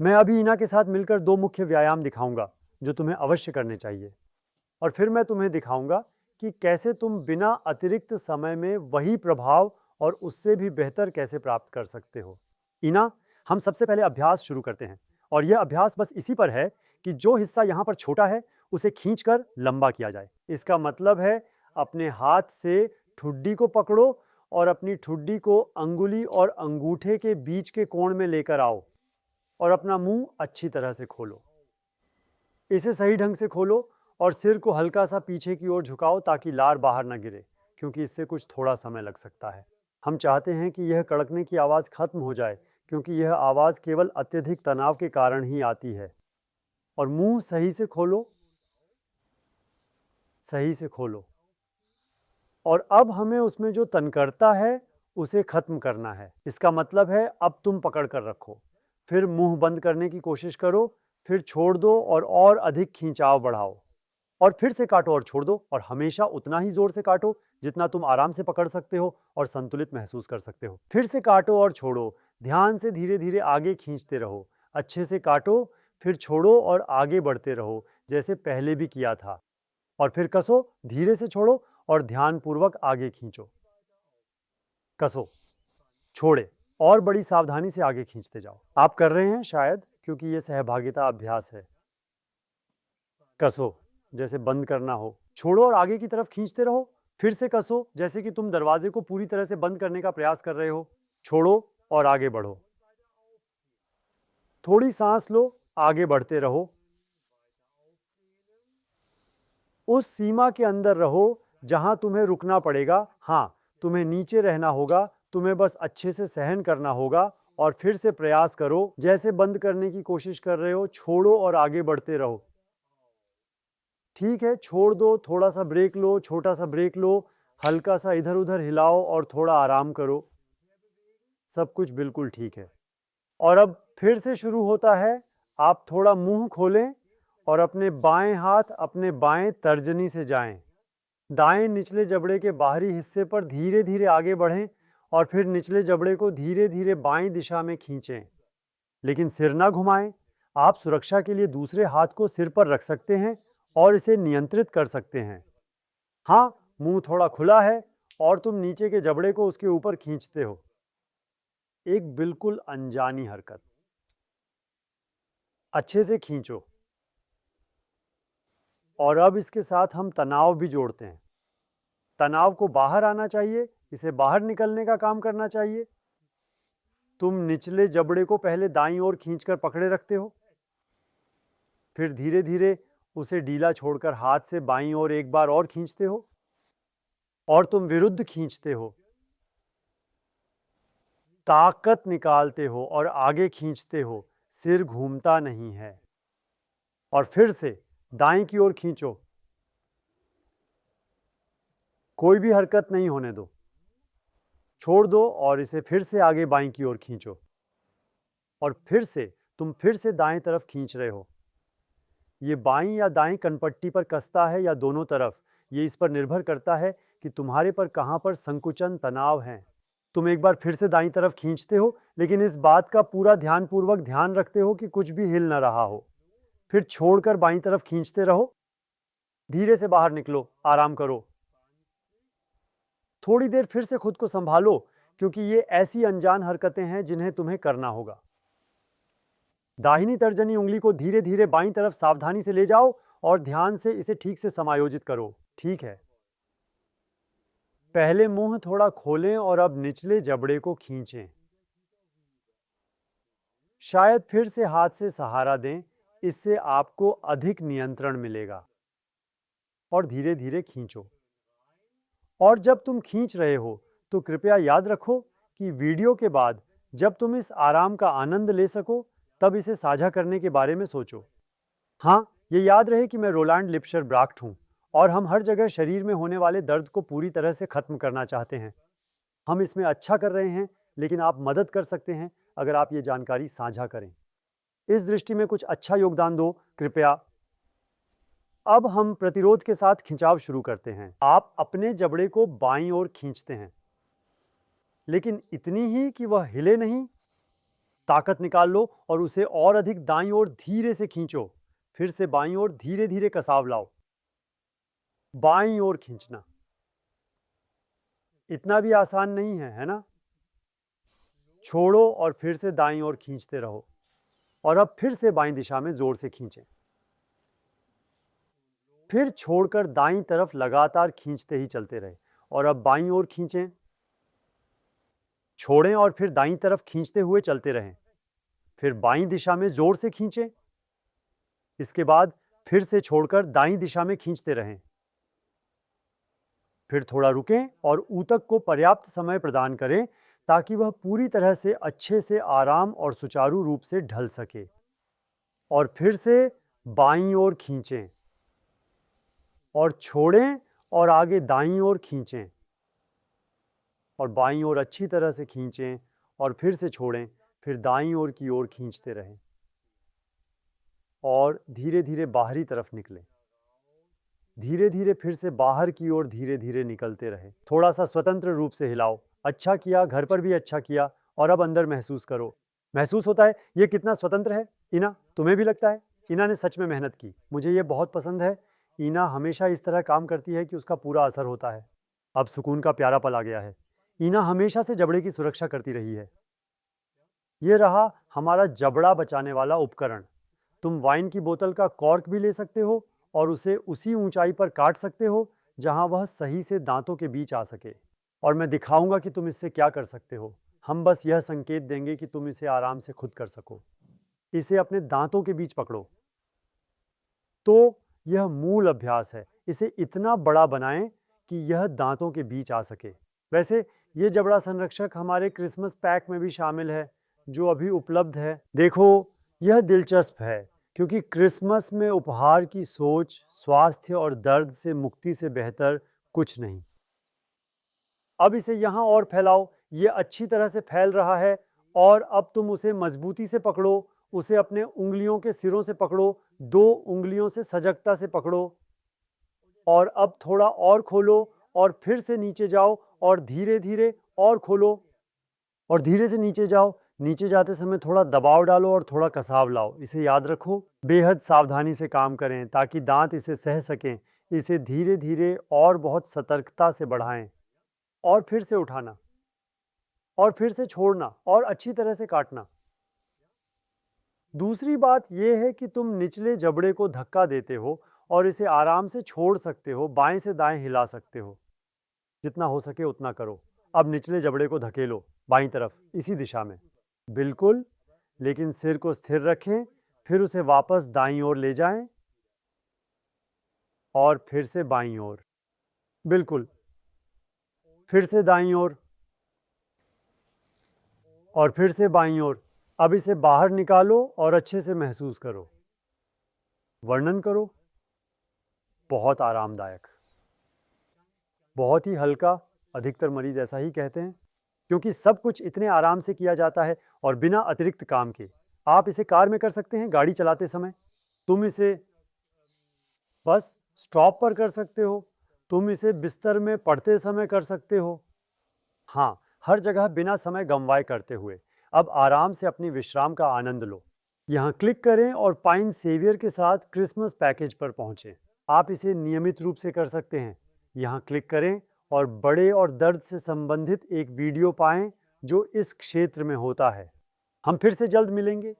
मैं अभी ईना के साथ मिलकर 2 मुख्य व्यायाम दिखाऊंगा जो तुम्हें अवश्य करने चाहिए और फिर मैं तुम्हें दिखाऊंगा कि कैसे तुम बिना अतिरिक्त समय में वही प्रभाव और उससे भी बेहतर कैसे प्राप्त कर सकते हो। ईना, हम सबसे पहले अभ्यास शुरू करते हैं और यह अभ्यास बस इसी पर है कि जो हिस्सा यहाँ पर छोटा है उसे खींचकर लंबा किया जाए। इसका मतलब है अपने हाथ से ठुड्डी को पकड़ो और अपनी ठुड्डी को अंगुली और अंगूठे के बीच के कोण में लेकर आओ और अपना मुंह अच्छी तरह से खोलो। इसे सही ढंग से खोलो और सिर को हल्का सा पीछे की ओर झुकाओ ताकि लार बाहर ना गिरे, क्योंकि इससे कुछ थोड़ा समय लग सकता है। हम चाहते हैं कि यह कड़कने की आवाज़ खत्म हो जाए, क्योंकि यह आवाज़ केवल अत्यधिक तनाव के कारण ही आती है। और मुंह सही से खोलो, सही से खोलो। और अब हमें उसमें जो तनकरता है उसे खत्म करना है। इसका मतलब है अब तुम पकड़ कर रखो, फिर मुंह बंद करने की कोशिश करो, फिर छोड़ दो और अधिक खींचाव बढ़ाओ और फिर से काटो और छोड़ दो और हमेशा उतना ही जोर से काटो जितना तुम आराम से पकड़ सकते हो और संतुलित महसूस कर सकते हो। फिर से काटो और छोड़ो, ध्यान से धीरे धीरे आगे खींचते रहो। अच्छे से काटो, फिर छोड़ो और आगे बढ़ते रहो जैसे पहले भी किया था। और फिर कसो, धीरे से छोड़ो और ध्यानपूर्वक आगे खींचो। कसो, छोड़े और बड़ी सावधानी से आगे खींचते जाओ। आप कर रहे हैं शायद, क्योंकि यह सहभागिता अभ्यास है। कसो जैसे बंद करना हो, छोड़ो और आगे की तरफ खींचते रहो। फिर से कसो जैसे कि तुम दरवाजे को पूरी तरह से बंद करने का प्रयास कर रहे हो। छोड़ो और आगे बढ़ो। थोड़ी सांस लो, आगे बढ़ते रहो। उस सीमा के अंदर रहो जहां तुम्हें रुकना पड़ेगा। हाँ, तुम्हें नीचे रहना होगा, तुम्हें बस अच्छे से सहन करना होगा और फिर से प्रयास करो जैसे बंद करने की कोशिश कर रहे हो। छोड़ो और आगे बढ़ते रहो। ठीक है, छोड़ दो, थोड़ा सा ब्रेक लो, छोटा सा ब्रेक लो, हल्का सा इधर उधर हिलाओ और थोड़ा आराम करो। सब कुछ बिल्कुल ठीक है। और अब फिर से शुरू होता है। आप थोड़ा मुंह खोलें और अपने बाएं हाथ अपने बाएं तर्जनी से जाएं। दाएं निचले जबड़े के बाहरी हिस्से पर धीरे धीरे आगे बढ़ें और फिर निचले जबड़े को धीरे धीरे बाईं दिशा में खींचें, लेकिन सिर ना घुमाएं। आप सुरक्षा के लिए दूसरे हाथ को सिर पर रख सकते हैं और इसे नियंत्रित कर सकते हैं। हाँ, मुंह थोड़ा खुला है और तुम नीचे के जबड़े को उसके ऊपर खींचते हो। एक बिल्कुल अनजानी हरकत। अच्छे से खींचो। और अब इसके साथ हम तनाव भी जोड़ते हैं। तनाव को बाहर आना चाहिए, इसे बाहर निकलने का काम करना चाहिए। तुम निचले जबड़े को पहले दाईं ओर खींचकर पकड़े रखते हो, फिर धीरे धीरे उसे ढीला छोड़कर हाथ से बाईं ओर एक बार और खींचते हो और तुम विरुद्ध खींचते हो, ताकत निकालते हो और आगे खींचते हो। सिर घूमता नहीं है। और फिर से दाईं की ओर खींचो। कोई भी हरकत नहीं होने दो। छोड़ दो और इसे फिर से आगे बाईं की ओर खींचो और फिर से तुम फिर से दाएं तरफ खींच रहे हो। ये बाईं या दाईं कनपट्टी पर कसता है या दोनों तरफ, ये इस पर निर्भर करता है कि तुम्हारे पर कहां पर संकुचन तनाव है। तुम एक बार फिर से दाईं तरफ खींचते हो, लेकिन इस बात का पूरा ध्यानपूर्वक ध्यान रखते हो कि कुछ भी हिल न रहा हो। फिर छोड़कर बाईं तरफ खींचते रहो। धीरे से बाहर निकलो, आराम करो। थोड़ी देर फिर से खुद को संभालो, क्योंकि ये ऐसी अनजान हरकतें हैं जिन्हें तुम्हें करना होगा। दाहिनी तर्जनी उंगली को धीरे धीरे बाईं तरफ सावधानी से ले जाओ और ध्यान से इसे ठीक से समायोजित करो। ठीक है। पहले मुंह थोड़ा खोलें और अब निचले जबड़े को खींचें। शायद फिर से हाथ से सहारा दें, इससे आपको अधिक नियंत्रण मिलेगा। और धीरे धीरे खींचो। और जब तुम खींच रहे हो तो कृपया याद रखो कि वीडियो के बाद जब तुम इस आराम का आनंद ले सको, तब इसे साझा करने के बारे में सोचो। हाँ, ये याद रहे कि मैं रोलैंड लिप्शर ब्राक्ट हूँ और हम हर जगह शरीर में होने वाले दर्द को पूरी तरह से खत्म करना चाहते हैं। हम इसमें अच्छा कर रहे हैं, लेकिन आप मदद कर सकते हैं अगर आप ये जानकारी साझा करें। इस दृष्टि में कुछ अच्छा योगदान दो, कृपया। अब हम प्रतिरोध के साथ खिंचाव शुरू करते हैं। आप अपने जबड़े को बाईं ओर खींचते हैं, लेकिन इतनी ही कि वह हिले नहीं। ताकत निकाल लो और उसे और अधिक दाईं ओर धीरे से खींचो। फिर से बाईं ओर धीरे धीरे कसाव लाओ। बाईं ओर खींचना इतना भी आसान नहीं है ना? छोड़ो और फिर से दाईं ओर खींचते रहो और अब फिर से बाईं दिशा में जोर से खींचें। फिर छोड़कर दाईं तरफ लगातार खींचते ही चलते रहे और अब बाईं ओर खींचें। छोड़ें और फिर दाईं तरफ खींचते हुए चलते रहें। फिर बाईं दिशा में जोर से खींचें। इसके बाद फिर से छोड़कर दाईं दिशा में खींचते रहें। फिर थोड़ा रुकें और ऊतक को पर्याप्त समय प्रदान करें ताकि वह पूरी तरह से अच्छे से आराम और सुचारू रूप से ढल सके। और फिर से बाईं ओर खींचें और छोड़ें और आगे दाईं ओर खींचें और बाईं ओर अच्छी तरह से खींचें और फिर से छोड़ें। फिर दाईं ओर की ओर खींचते रहें और धीरे धीरे बाहरी तरफ निकलें। धीरे धीरे फिर से बाहर की ओर धीरे धीरे निकलते रहे। थोड़ा सा स्वतंत्र रूप से हिलाओ। अच्छा किया, घर पर भी अच्छा किया। और अब अंदर महसूस करो। महसूस होता है ये कितना स्वतंत्र है। ईना, तुम्हें भी लगता है? ईना ने सच में मेहनत की। मुझे ये बहुत पसंद है। ईना हमेशा इस तरह काम करती है कि उसका पूरा असर होता है। अब सुकून का प्यारा पल आ गया है। ईना हमेशा से जबड़े की सुरक्षा करती रही है। ये रहा हमारा जबड़ा बचाने वाला उपकरण। तुम वाइन की बोतल का कॉर्क भी ले सकते हो और उसे उसी ऊंचाई पर काट सकते हो जहां वह सही से दांतों के बीच आ सके। और मैं दिखाऊंगा कि तुम इससे क्या कर सकते हो। हम बस यह संकेत देंगे कि तुम इसे आराम से खुद कर सको। इसे अपने दांतों के बीच पकड़ो। तो यह मूल अभ्यास है। इसे इतना बड़ा बनाएं कि यह दांतों के बीच आ सके। वैसे ये जबड़ा संरक्षक हमारे क्रिसमस पैक में भी शामिल है जो अभी उपलब्ध है। देखो, यह दिलचस्प है क्योंकि क्रिसमस में उपहार की सोच स्वास्थ्य और दर्द से मुक्ति से बेहतर कुछ नहीं। अब इसे यहाँ और फैलाओ। ये अच्छी तरह से फैल रहा है और अब तुम उसे मजबूती से पकड़ो। उसे अपने उंगलियों के सिरों से पकड़ो। 2 उंगलियों से सजगता से पकड़ो और अब थोड़ा और खोलो और फिर से नीचे जाओ और धीरे धीरे और खोलो और धीरे से नीचे जाओ। नीचे जाते समय थोड़ा दबाव डालो और थोड़ा कसाव लाओ। इसे याद रखो, बेहद सावधानी से काम करें ताकि दांत इसे सह सकें। इसे धीरे धीरे और बहुत सतर्कता से बढ़ाएं और फिर से उठाना और फिर से छोड़ना और अच्छी तरह से काटना। दूसरी बात यह है कि तुम निचले जबड़े को धक्का देते हो और इसे आराम से छोड़ सकते हो। बाएं से दाएं हिला सकते हो। जितना हो सके उतना करो। अब निचले जबड़े को धकेलो बाईं तरफ इसी दिशा में। बिल्कुल, लेकिन सिर को स्थिर रखें। फिर उसे वापस दाईं ओर ले जाएं और फिर से बाईं ओर। बिल्कुल, फिर से दाईं ओर और फिर से बाईं ओर। अब इसे बाहर निकालो और अच्छे से महसूस करो। वर्णन करो। बहुत आरामदायक, बहुत ही हल्का। अधिकतर मरीज ऐसा ही कहते हैं क्योंकि सब कुछ इतने आराम से किया जाता है और बिना अतिरिक्त काम के। आप इसे कार में कर सकते हैं, गाड़ी चलाते समय। तुम इसे बस स्टॉप पर कर सकते हो। तुम इसे बिस्तर में पढ़ते समय कर सकते हो। हाँ, हर जगह बिना समय गंवाए करते हुए। अब आराम से अपनी विश्राम का आनंद लो। यहाँ क्लिक करें और पाइन सेवियर के साथ क्रिसमस पैकेज पर पहुंचें। आप इसे नियमित रूप से कर सकते हैं। यहाँ क्लिक करें और बड़े और दर्द से संबंधित एक वीडियो पाएं जो इस क्षेत्र में होता है। हम फिर से जल्द मिलेंगे।